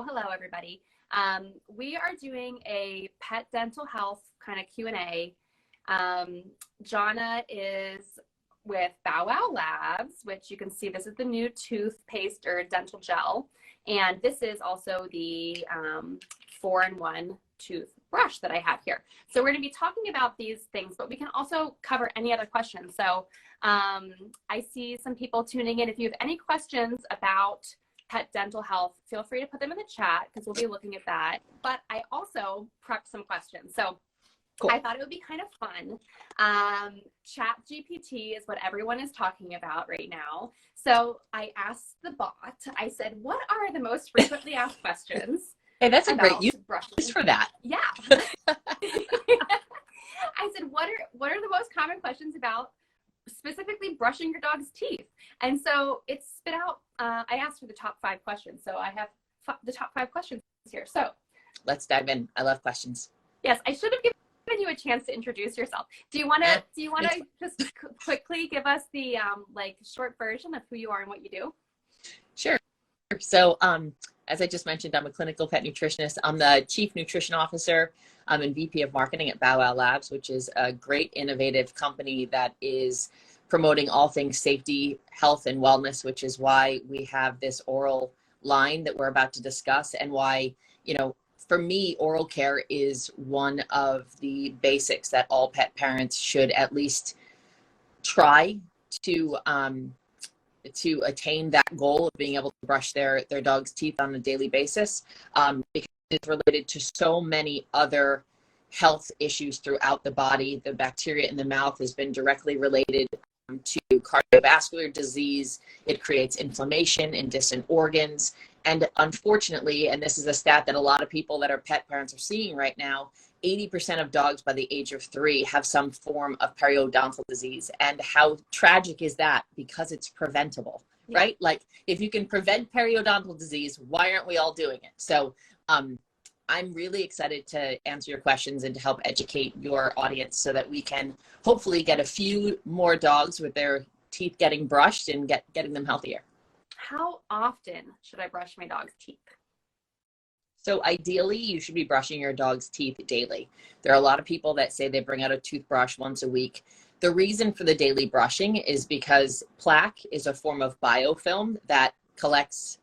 Hello, everybody. We are doing a pet dental health kind of Q&A. Jonna is with Bow Wow Labs, which you can see this is the new toothpaste or dental gel. And this is also the 4-in-1 toothbrush that I have here. So we're going to be talking about these things, but we can also cover any other questions. So I see some people tuning in. If you have any questions about pet dental health, feel free to put them in the chat because we'll be looking at that. But I also prepped some questions. So cool. I thought it would be kind of fun. Chat GPT is what everyone is talking about right now. So I asked the bot, I said, what are the most frequently asked questions? Hey, that's a great use for that. Yeah. I said, what are the most common questions about specifically brushing your dog's teeth? And so it spit out, I asked for the top 5 questions. So I have the top 5 questions here. So let's dive in. I love questions. Yes, I should have given you a chance to introduce yourself. Do you want to just quickly give us the like short version of who you are and what you do? Sure. So as I just mentioned, I'm a clinical pet nutritionist. I'm the Chief Nutrition Officer. I'm and VP of Marketing at Bow Wow Labs, which is a great innovative company that is promoting all things safety, health, and wellness, which is why we have this oral line that we're about to discuss, and why, for me, oral care is one of the basics that all pet parents should at least try to attain that goal of being able to brush their dog's teeth on a daily basis, because it's related to so many other health issues throughout the body. The bacteria in the mouth has been directly related to cardiovascular disease. It creates inflammation in distant organs. And unfortunately, and this is a stat that a lot of people that are pet parents are seeing right now, 80% of dogs by the age of 3 have some form of periodontal disease. And how tragic is that? Because it's preventable, right? Like, if you can prevent periodontal disease, why aren't we all doing it? So I'm really excited to answer your questions and to help educate your audience so that we can hopefully get a few more dogs with their teeth getting brushed and getting them healthier. How often should I brush my dog's teeth? So ideally, you should be brushing your dog's teeth daily. There are a lot of people that say they bring out a toothbrush once a week. The reason for the daily brushing is because plaque is a form of biofilm that collects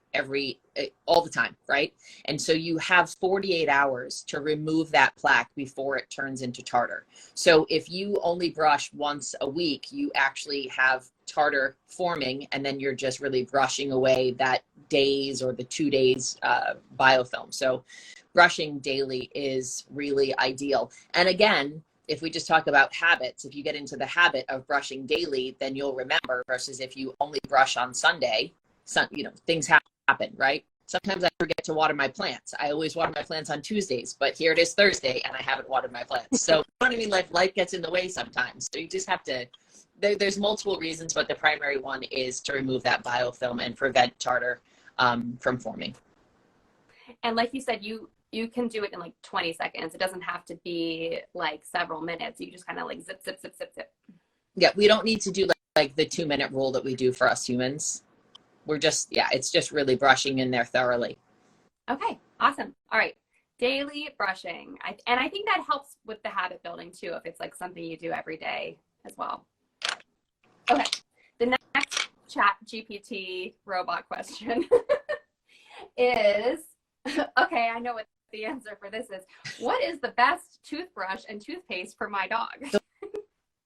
all the time, right? And so you have 48 hours to remove that plaque before it turns into tartar. So if you only brush once a week, you actually have tartar forming, and then you're just really brushing away that days or the 2 days biofilm. So brushing daily is really ideal. And again, if we just talk about habits, if you get into the habit of brushing daily, then you'll remember, versus if you only brush on Sunday, things happen, right? Sometimes I forget to water my plants. I always water my plants on Tuesdays, but here it is Thursday and I haven't watered my plants. So, you know what I mean? Life gets in the way sometimes. So you just have to, there's multiple reasons, but the primary one is to remove that biofilm and prevent tartar from forming. And like you said, you can do it in like 20 seconds. It doesn't have to be like several minutes. You just kind of like zip, zip, zip, zip, zip. Yeah, we don't need to do like the 2-minute rule that we do for us humans. We're just, it's just really brushing in there thoroughly. Okay, awesome. All right, daily brushing. And I think that helps with the habit building too, if it's like something you do every day as well. Okay, the next chat GPT robot question is, okay, I know what the answer for this is. What is the best toothbrush and toothpaste for my dog? So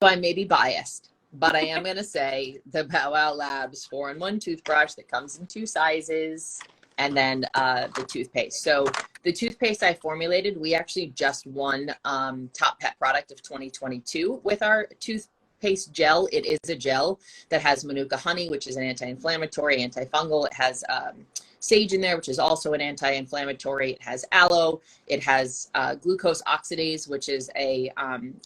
I may be biased, but I am going to say the Bow Wow Labs 4-in-1 toothbrush that comes in 2 sizes, and then the toothpaste. So the toothpaste I formulated, we actually just won Top Pet Product of 2022 with our toothpaste gel. It is a gel that has Manuka honey, which is an anti-inflammatory, antifungal. It has sage in there, which is also an anti-inflammatory. It has aloe. It has glucose oxidase, which is a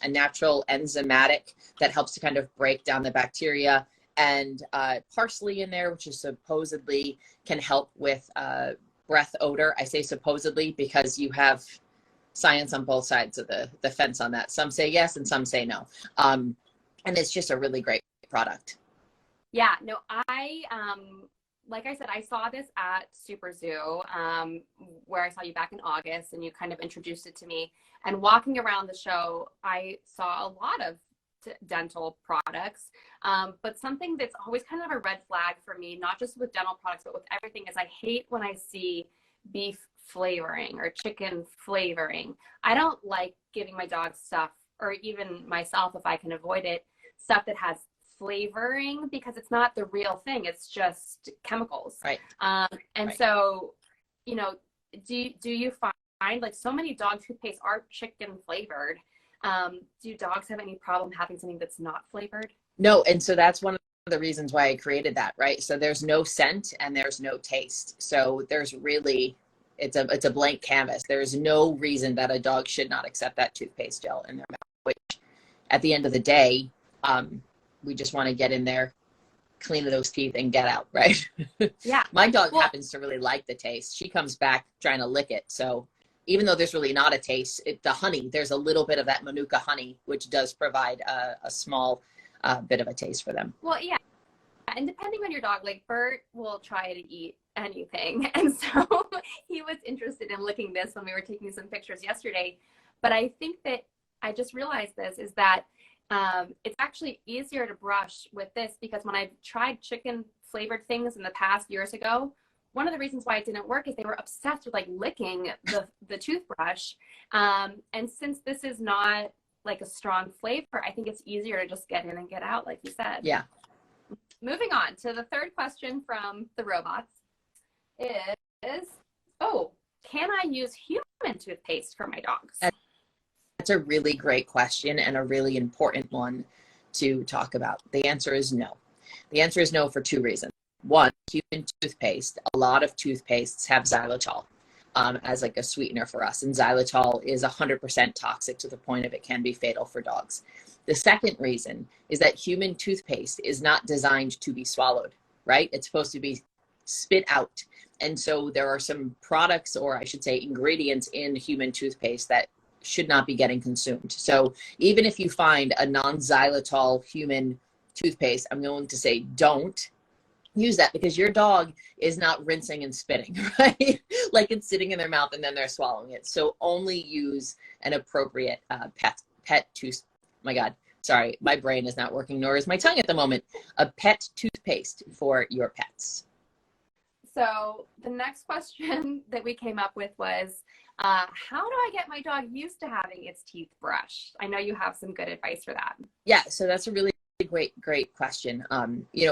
natural enzymatic that helps to kind of break down the bacteria, and parsley in there, which is supposedly can help with breath odor. I say supposedly because you have science on both sides of the fence on that. Some say yes and some say no. And it's just a really great product. Yeah, no, I like I said, I saw this at Super Zoo, where I saw you back in August, and you kind of introduced it to me. And walking around the show, I saw a lot of dental products. But something that's always kind of a red flag for me, not just with dental products, but with everything, is I hate when I see beef flavoring or chicken flavoring. I don't like giving my dog stuff, or even myself if I can avoid it, stuff that has flavoring, because it's not the real thing. It's just chemicals. Right. And right. So, you know, do you find like so many dog toothpaste are chicken flavored? Do dogs have any problem having something that's not flavored? No. And so that's one of the reasons why I created that, right? So there's no scent and there's no taste. So there's really, it's a blank canvas. There's no reason that a dog should not accept that toothpaste gel in their mouth, which at the end of the day, we just want to get in there, clean those teeth and get out, right? Yeah. My dog happens to really like the taste. She comes back trying to lick it. So even though there's really not a taste, the honey, there's a little bit of that Manuka honey, which does provide a small bit of a taste for them. Well, yeah. And depending on your dog, like Bert will try to eat anything. And so he was interested in licking this when we were taking some pictures yesterday. But I think that I just realized this is that it's actually easier to brush with this, because when I've tried chicken flavored things in the past years ago, one of the reasons why it didn't work is they were obsessed with like licking the toothbrush. And since this is not like a strong flavor, I think it's easier to just get in and get out, like you said. Yeah. Moving on to the third question from the robots is, can I use human toothpaste for my dogs? That's a really great question and a really important one to talk about. The answer is no. The answer is no for two reasons. One, human toothpaste, a lot of toothpastes have xylitol as like a sweetener for us. And xylitol is 100% toxic to the point of it can be fatal for dogs. The second reason is that human toothpaste is not designed to be swallowed, right? It's supposed to be spit out. And so there are some products, or I should say ingredients in human toothpaste that should not be getting consumed. So even if you find a non-xylitol human toothpaste, I'm going to say don't use that, because your dog is not rinsing and spitting, right? Like it's sitting in their mouth and then they're swallowing it. So only use an appropriate pet tooth. My God, sorry, my brain is not working, nor is my tongue at the moment. A pet toothpaste for your pets. So the next question that we came up with was, how do I get my dog used to having its teeth brushed? I know you have some good advice for that. Yeah, so that's a really great question.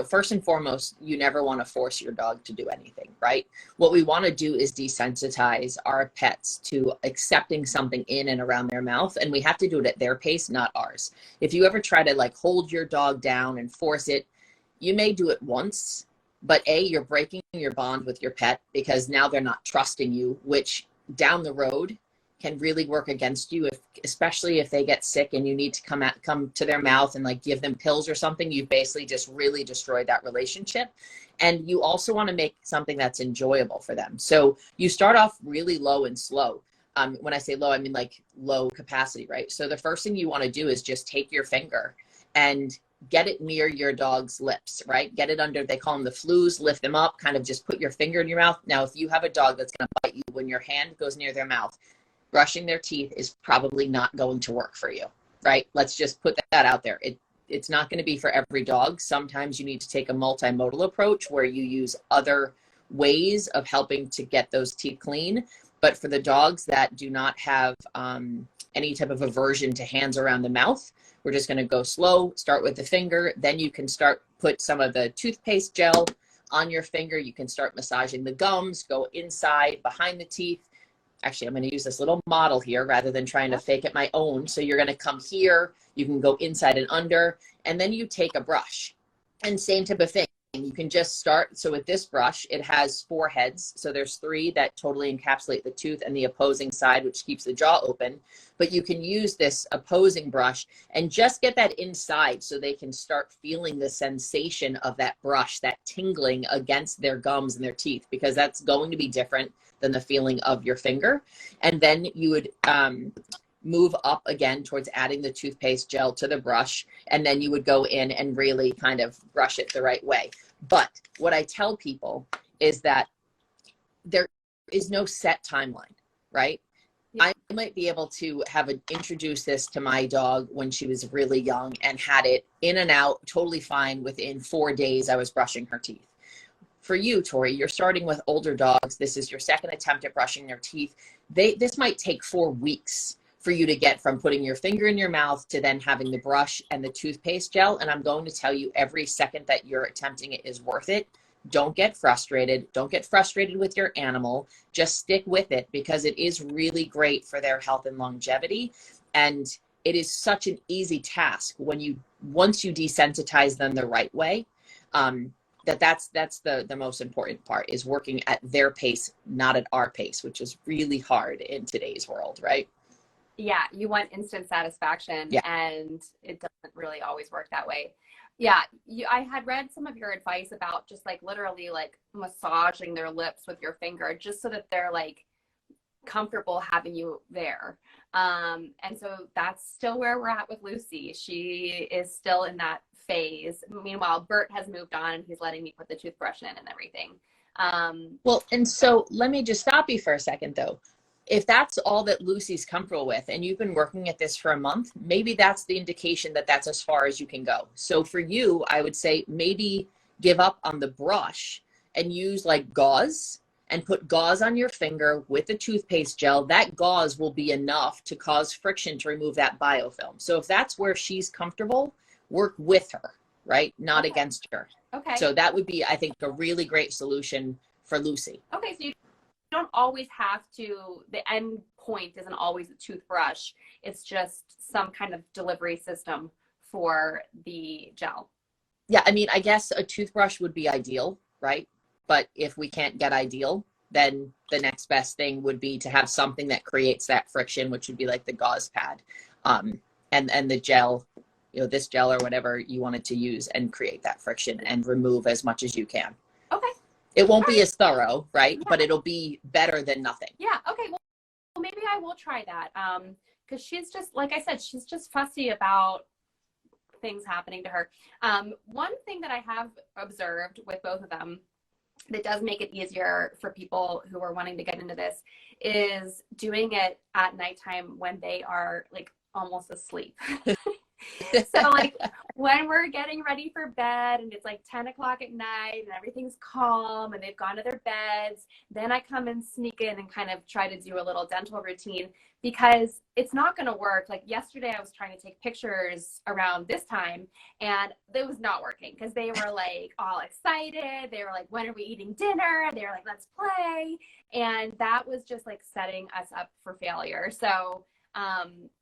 First and foremost, you never want to force your dog to do anything, right? What we want to do is desensitize our pets to accepting something in and around their mouth, and we have to do it at their pace, not ours. If you ever try to like hold your dog down and force it, you may do it once, but you're breaking your bond with your pet, because now they're not trusting you, which down the road can really work against you, especially if they get sick and you need to come to their mouth and like give them pills or something. You've basically just really destroyed that relationship. And you also want to make something that's enjoyable for them. So you start off really low and slow. When I say low, I mean like low capacity, right? So the first thing you want to do is just take your finger and get it near your dog's lips, right? Get it under, they call them the flews, lift them up, kind of just put your finger in your mouth. Now, if you have a dog that's going to bite you when your hand goes near their mouth, brushing their teeth is probably not going to work for you, right? Let's just put that out there. It's not going to be for every dog. Sometimes you need to take a multimodal approach where you use other ways of helping to get those teeth clean. But for the dogs that do not have any type of aversion to hands around the mouth, we're just going to go slow, start with the finger. Then you can put some of the toothpaste gel on your finger. You can start massaging the gums, go inside, behind the teeth. Actually, I'm going to use this little model here rather than trying to fake it my own. So you're going to come here, you can go inside and under, and then you take a brush. And same type of thing. You can just start. So with this brush, it has 4 heads. So there's 3 that totally encapsulate the tooth and the opposing side, which keeps the jaw open. But you can use this opposing brush and just get that inside so they can start feeling the sensation of that brush, that tingling against their gums and their teeth, because that's going to be different than the feeling of your finger. And then you would move up again towards adding the toothpaste gel to the brush, and then you would go in and really kind of brush it the right way. But what I tell people is that there is no set timeline, right? I might be able to have introduced this to my dog when she was really young and had it in and out totally fine. Within 4 days, I was brushing her teeth. For you, Tori, you're starting with older dogs. This is your second attempt at brushing their teeth. This might take 4 weeks for you to get from putting your finger in your mouth to then having the brush and the toothpaste gel. And I'm going to tell you, every second that you're attempting it is worth it. Don't get frustrated. Don't get frustrated with your animal. Just stick with it, because it is really great for their health and longevity. And it is such an easy task once you desensitize them the right way. That's the most important part, is working at their pace, not at our pace, which is really hard in today's world, right? Yeah, you want instant satisfaction, yeah. And it doesn't really always work that way. Yeah, I had read some of your advice about just like literally like massaging their lips with your finger, just so that they're like comfortable having you there. And so that's still where we're at with Lucy. She is still in that phase. Meanwhile, Bert has moved on and he's letting me put the toothbrush in and everything. Well, and so let me just stop you for a second though. If that's all that Lucy's comfortable with, and you've been working at this for a month, maybe that's the indication that that's as far as you can go. So for you, I would say maybe give up on the brush and use like gauze, and put gauze on your finger with the toothpaste gel. That gauze will be enough to cause friction to remove that biofilm. So if that's where she's comfortable, work with her, right? Not against her. Okay. So that would be, I think, a really great solution for Lucy. Okay, so you don't always have to, the end point isn't always a toothbrush. It's just some kind of delivery system for the gel. Yeah, I mean, I guess a toothbrush would be ideal, right? But if we can't get ideal, then the next best thing would be to have something that creates that friction, which would be like the gauze pad, and the gel, this gel or whatever you wanted to use, and create that friction and remove as much as you can. Okay. It won't be as thorough, right? Yeah. But it'll be better than nothing. Yeah. Okay. Well, maybe I will try that. Because she's just, like I said, she's just fussy about things happening to her. One thing that I have observed with both of them that does make it easier for people who are wanting to get into this is doing it at nighttime when they are like almost asleep. So like when we're getting ready for bed and it's like 10 o'clock at night and everything's calm and they've gone to their beds, then I come and sneak in and kind of try to do a little dental routine, because it's not going to work. Like yesterday I was trying to take pictures around this time and it was not working, because they were like all excited. They were like, when are we eating dinner? They were like, let's play. And that was just like setting us up for failure. So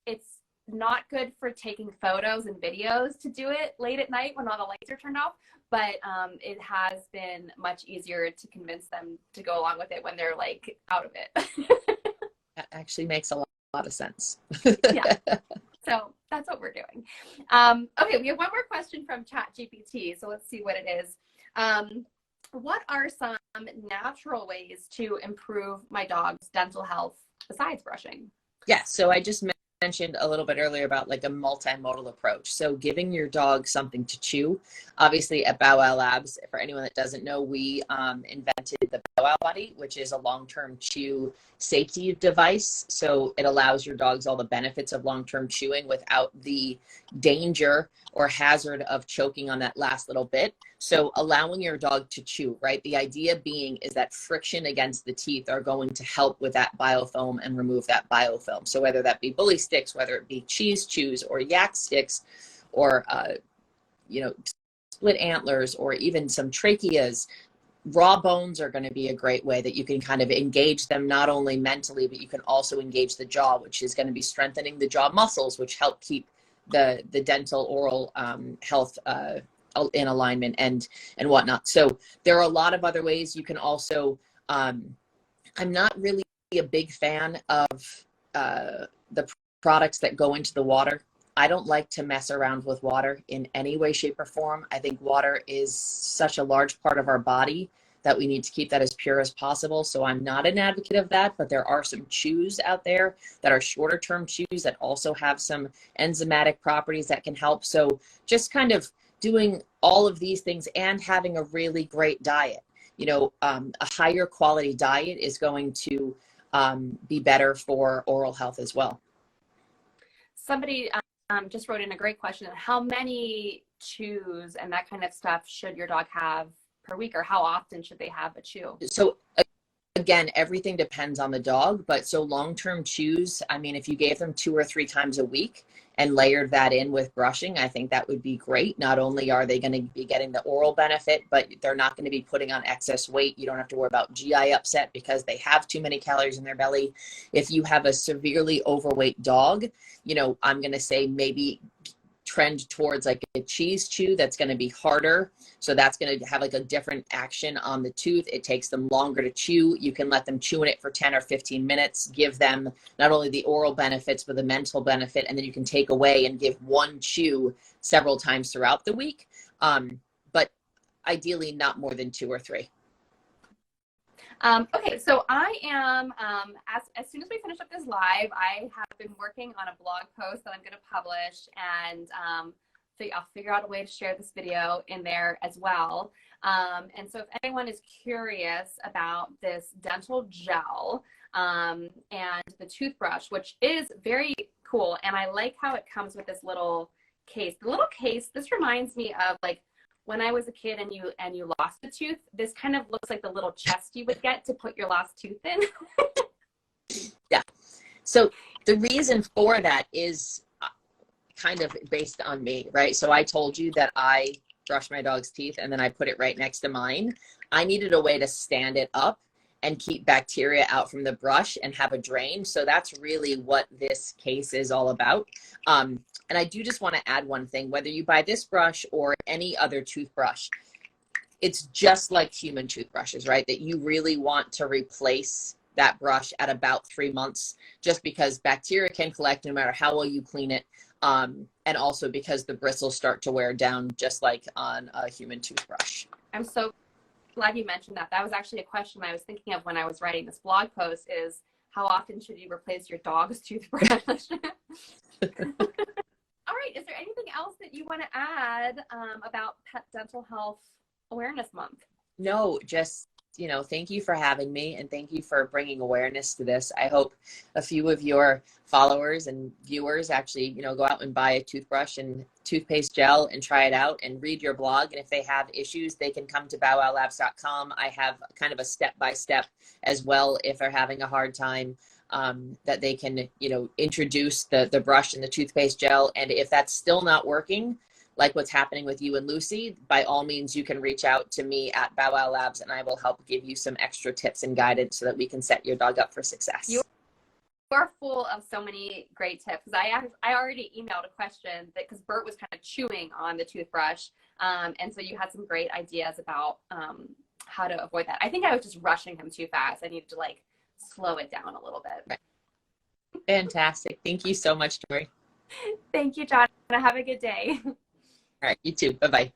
it's not good for taking photos and videos to do it late at night when all the lights are turned off, but it has been much easier to convince them to go along with it when they're like out of it. That actually makes a lot of sense. Yeah. So that's what we're doing. Okay, we have one more question from ChatGPT. So let's see what it is. What are some natural ways to improve my dog's dental health besides brushing? Yeah, so I just mentioned a little bit earlier about like a multimodal approach. So giving your dog something to chew. Obviously at Bow Wow Labs, for anyone that doesn't know, we invented the Bow Wow Buddy, which is a long-term chew safety device. So it allows your dogs all the benefits of long-term chewing without the danger or hazard of choking on that last little bit. So allowing your dog to chew, right? The idea being is that friction against the teeth are going to help with that biofilm and remove that biofilm. So whether that be bully sticks, whether it be cheese chews or yak sticks, or split antlers, or even some tracheas, raw bones are going to be a great way that you can kind of engage them, not only mentally, but you can also engage the jaw, which is going to be strengthening the jaw muscles, which help keep the dental oral health in alignment and whatnot. So there are a lot of other ways. You can also, I'm not really a big fan of the products that go into the water. I don't like to mess around with water in any way, shape, or form. I think water is such a large part of our body that we need to keep that as pure as possible. So I'm not an advocate of that, but there are some chews out there that are shorter term chews that also have some enzymatic properties that can help. So just kind of doing all of these things and having a really great diet. You know, a higher quality diet is going to be better for oral health as well. Somebody just wrote in a great question. How many chews and that kind of stuff should your dog have per week, or how often should they have a chew? So again, everything depends on the dog, but so long-term chews, I mean, if you gave them 2 or 3 times a week and layered that in with brushing, I think that would be great. Not only are they going to be getting the oral benefit, but they're not going to be putting on excess weight. You don't have to worry about GI upset because they have too many calories in their belly. If you have a severely overweight dog, you know, I'm going to say maybe trend towards like a cheese chew that's going to be harder. So that's going to have like a different action on the tooth. It takes them longer to chew. You can let them chew in it for 10 or 15 minutes, give them not only the oral benefits, but the mental benefit. And then you can take away and give one chew several times throughout the week. But ideally not more than 2 or 3. Okay, so I am, as soon as we finish up this live, I have been working on a blog post that I'm going to publish, and I'll figure out a way to share this video in there as well. And so if anyone is curious about this dental gel and the toothbrush, which is very cool, and I like how it comes with this little case. The little case, this reminds me of like when I was a kid and you lost a tooth. This kind of looks like the little chest you would get to put your lost tooth in. Yeah. So the reason for that is kind of based on me, right? So I told you that I brush my dog's teeth and then I put it right next to mine. I needed a way to stand it up and keep bacteria out from the brush and have a drain. So that's really what this case is all about. And I do just want to add one thing, whether you buy this brush or any other toothbrush, it's just like human toothbrushes, right? That you really want to replace that brush at about 3 months, just because bacteria can collect no matter how well you clean it. And also because the bristles start to wear down just like on a human toothbrush. I'm so glad you mentioned that. That was actually a question I was thinking of when I was writing this blog post, is how often should you replace your dog's toothbrush? All right, is there anything else that you want to add about Pet Dental Health Awareness Month? No, just, you know, thank you for having me and thank you for bringing awareness to this. I hope a few of your followers and viewers actually, you know, go out and buy a toothbrush and toothpaste gel and try it out and read your blog. And if they have issues, they can come to bowwowlabs.com. I have kind of a step-by-step as well if they're having a hard time, that they can, you know, introduce the brush and the toothpaste gel. And if that's still not working, like what's happening with you and Lucy, by all means, you can reach out to me at Bow Wow Labs and I will help give you some extra tips and guidance so that we can set your dog up for success. You are full of so many great tips. I already emailed a question because Bert was kind of chewing on the toothbrush. And so you had some great ideas about how to avoid that. I think I was just rushing him too fast. I needed to like slow it down a little bit. Right. Fantastic. Thank you so much, Tori. Thank you, John. Have a good day. All right, you too. Bye-bye.